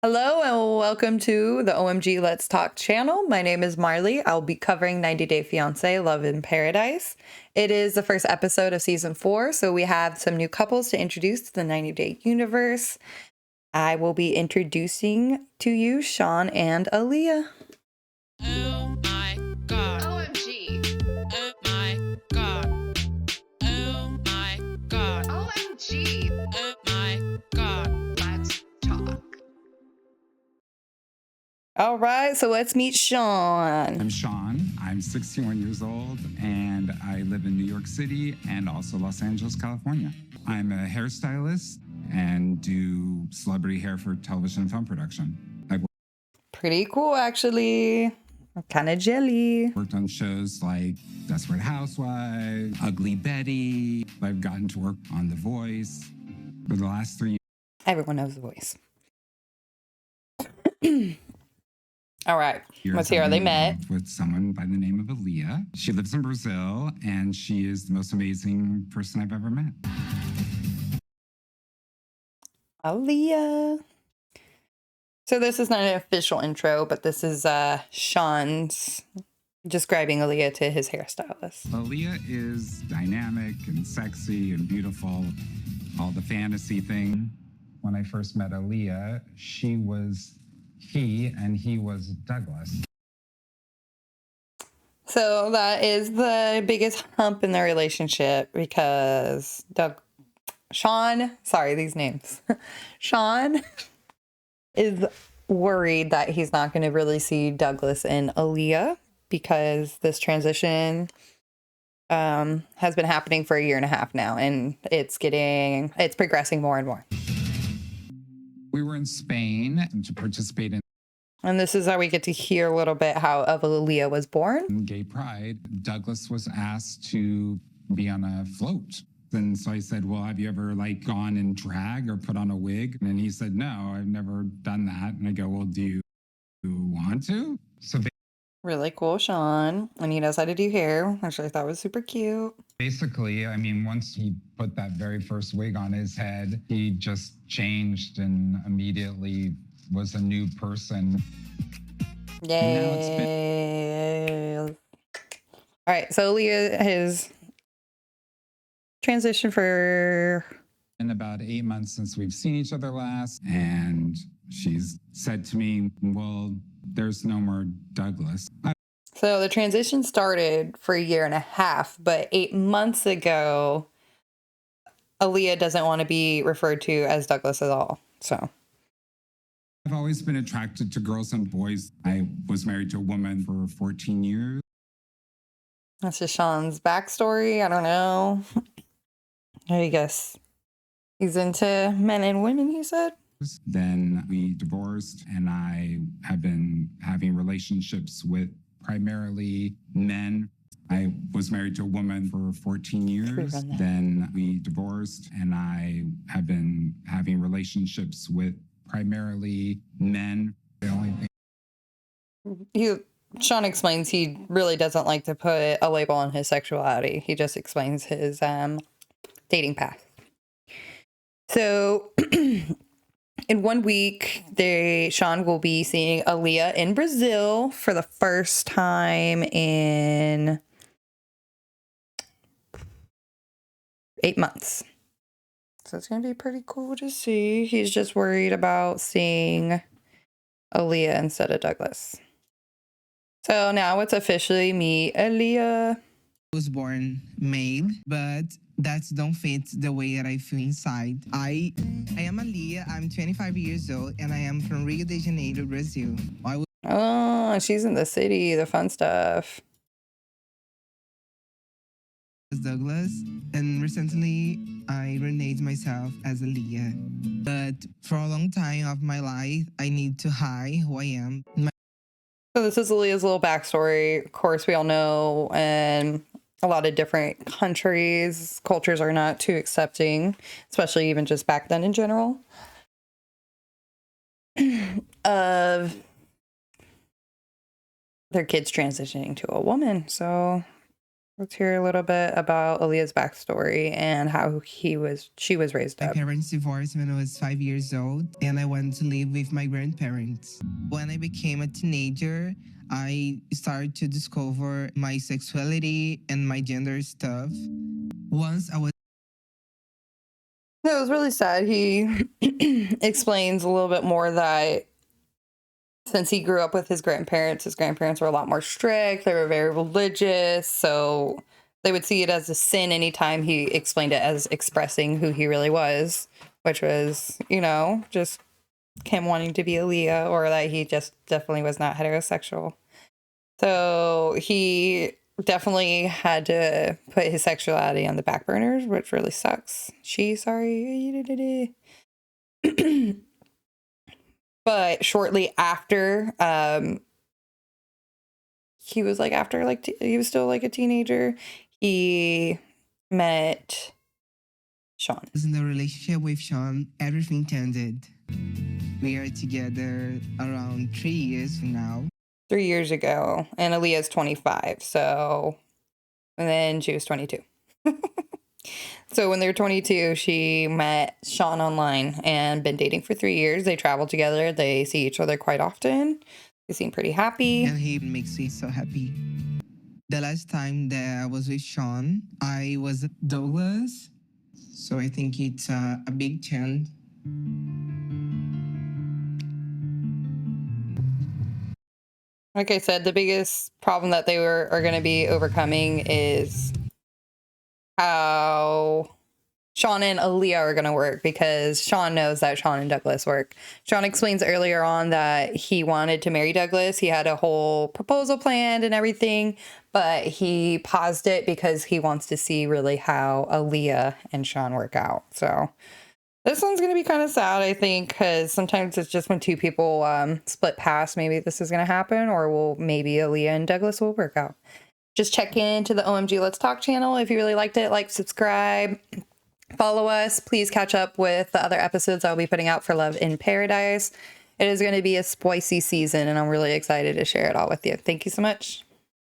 Hello and welcome to the OMG Let's Talk channel. My name is Marley. I'll be covering 90 Day Fiancé Love in Paradise. It is the first episode of season 4, so we have some new couples to introduce to the 90 Day universe. I will be introducing to you Shawn and Alliya. Oh my god. OMG. Oh my god. Oh my god. OMG. Oh my god. Let's talk. All right, so let's meet Shawn. I'm Shawn. I'm 61 years old, and I live in New York City and also Los Angeles, California. I'm a hairstylist and do celebrity hair for television and film production. I've Pretty cool, actually. I'm kind of jelly. worked on shows like Desperate Housewives, Ugly Betty. I've gotten to work on The Voice. For the last 3 years, Everyone knows the voice. All right, let's hear how I've they been met. involved with someone by the name of Alliya. She lives in Brazil, and she is the most amazing person I've ever met. Alliya. So this is not an official intro, but this is Shawn's describing Alliya to his hairstylist. Alliya is dynamic and sexy and beautiful, all the fantasy thing. When I first met Alliya, she was he and he was Douglas. So that is the biggest hump in their relationship because Shawn is worried that he's not going to really see Douglas and Alliya because this transition has been happening for 1.5 years now, and it's progressing more and more. We were in Spain to participate in And this is how we get to hear a little bit how Alliya was born. Gay Pride. Douglas was asked to be on a float. And so I said, well, have you ever gone in drag or put on a wig? And he said, no, I've never done that. And I go, well, do you want to? So Really cool, Shawn. And he knows how to do hair, which I thought was super cute. basically, once he put that very first wig on his head, he just changed and immediately was a new person. Yay. All right, so Alliya has transitioned for... In about 8 months since we've seen each other last, and she's said to me, well, there's no more Douglas. So the transition started for 1.5 years, but 8 months ago, Alliya doesn't want to be referred to as Douglas at all. So I've always been attracted to girls and boys. I was married to a woman for 14 years. that's just Shawn's backstory. I don't know. I guess he's into men and women, he said. Then we divorced, and I have been having relationships with primarily men. I was married to a woman for 14 years. Then we divorced, and I have been having relationships with primarily men. The only thing Shawn explains he really doesn't like to put a label on his sexuality. He just explains his dating path. So in 1 week, Shawn will be seeing Alliya in Brazil for the first time in 8 months. So it's going to be pretty cool to see. He's just worried about seeing Alliya instead of Douglas. So now it's officially meet Alliya. Was born male, but that don't fit the way that I feel inside. I am Alliya. I'm 25 years old, and I am from Rio de Janeiro, Brazil. I was Oh, she's in the city, the fun stuff. Douglas, and recently I renamed myself as Alliya. But for a long time of my life, I need to hide who I am. So this is Alliya's little backstory. Of course, we all know in a lot of different countries, cultures are not too accepting, especially even just back then in general, of their kids transitioning to a woman. So Let's hear a little bit about Aliyah's backstory and how she was raised My up. parents divorced when I was 5 years old, and I went to live with my grandparents. When I became a teenager, I started to discover my sexuality and my gender stuff. Once I was It was really sad. He explains a little bit more that since he grew up with his grandparents were a lot more strict. They were very religious. So they would see it as a sin anytime he explained it as expressing who he really was, which was, just him wanting to be Aliyah, or that he just definitely was not heterosexual. So he definitely had to put his sexuality on the back burners, which really sucks. But shortly after, he was he was still like a teenager, he met Shawn. in a relationship with Shawn, everything ended. We are together around 3 years from now. 3 years ago, and Aliyah's 25, so, and then she was 22. So when they were 22, she met Shawn online and been dating for 3 years. They travel together. They see each other quite often. They seem pretty happy. And he makes me so happy. The last time that I was with Shawn, I was at Douglas. So I think it's a big chance. Like I said, the biggest problem that they are going to be overcoming is how Shawn and Alliya are going to work, because Shawn knows that Shawn and Douglas work. Shawn explains earlier on that he wanted to marry Douglas. He had a whole proposal planned and everything, but he paused it because he wants to see really how Alliya and Shawn work out. So this one's going to be kind of sad, I think, because sometimes it's just when two people split paths, maybe this is going to happen, or maybe Alliya and Douglas will work out. Just check into the OMG Let's Talk channel. If you really liked it, like, subscribe, follow us. Please catch up with the other episodes I'll be putting out for Love in Paradise. It is going to be a spicy season, and I'm really excited to share it all with you. Thank you so much.